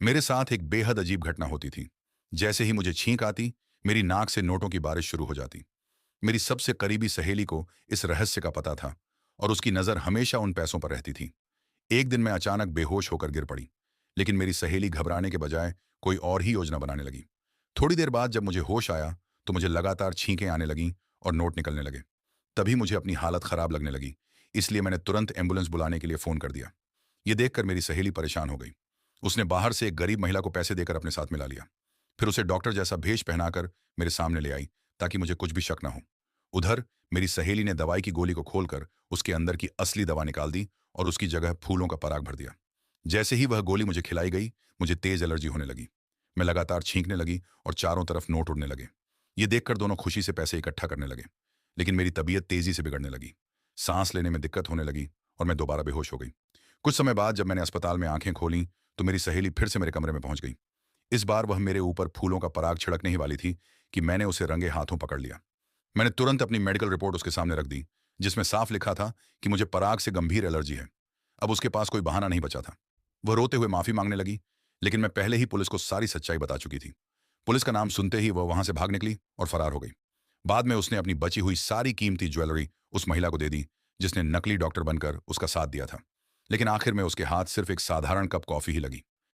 मेरे साथ एक बेहद अजीब घटना होती थी। जैसे ही मुझे छींक आती, मेरी नाक से नोटों की बारिश शुरू हो जाती। मेरी सबसे करीबी सहेली को इस रहस्य का पता था और उसकी नज़र हमेशा उन पैसों पर रहती थी। एक दिन मैं अचानक बेहोश होकर गिर पड़ी, लेकिन मेरी सहेली घबराने के बजाय कोई और ही योजना बनाने लगी। थोड़ी देर बाद जब मुझे होश आया, तो मुझे लगातार छींकें आने लगीं और नोट निकलने लगे। तभी मुझे अपनी हालत खराब लगने लगी, इसलिए मैंने तुरंत एम्बुलेंस बुलाने के लिए फ़ोन कर दिया। ये देखकर मेरी सहेली परेशान हो गई। उसने बाहर से एक गरीब महिला को पैसे देकर अपने साथ मिला लिया। फिर उसे डॉक्टर जैसा भेष पहनाकर मेरे सामने ले आई, ताकि मुझे कुछ भी शक न हो। उधर मेरी सहेली ने दवाई की गोली को खोलकर उसके अंदर की असली दवा निकाल दी और उसकी जगह फूलों का पराग भर दिया। जैसे ही वह गोली मुझे खिलाई गई, मुझे तेज एलर्जी होने लगी। मैं लगातार छींकने लगी और चारों तरफ नोट उड़ने लगे। ये देखकर दोनों खुशी से पैसे इकट्ठा करने लगे, लेकिन मेरी तबीयत तेजी से बिगड़ने लगी। सांस लेने में दिक्कत होने लगी और मैं दोबारा बेहोश हो गई। कुछ समय बाद जब मैंने अस्पताल में आंखें खोलीं, तो मेरी सहेली फिर से मेरे कमरे में पहुंच गई। इस बार वह मेरे ऊपर फूलों का पराग छिड़कने ही वाली थी कि मैंने उसे रंगे हाथों पकड़ लिया। मैंने तुरंत अपनी मेडिकल रिपोर्ट उसके सामने रख दी, जिसमें साफ लिखा था कि मुझे पराग से गंभीर एलर्जी है। अब उसके पास कोई बहाना नहीं बचा था। वह रोते हुए माफी मांगने लगी, लेकिन मैं पहले ही पुलिस को सारी सच्चाई बता चुकी थी। पुलिस का नाम सुनते ही वह वहां से भाग निकली और फरार हो गई। बाद में उसने अपनी बची हुई सारी कीमती ज्वेलरी उस महिला को दे दी, जिसने नकली डॉक्टर बनकर उसका साथ दिया था। लेकिन आखिर में उसके हाथ सिर्फ एक साधारण कप कॉफी ही लगी।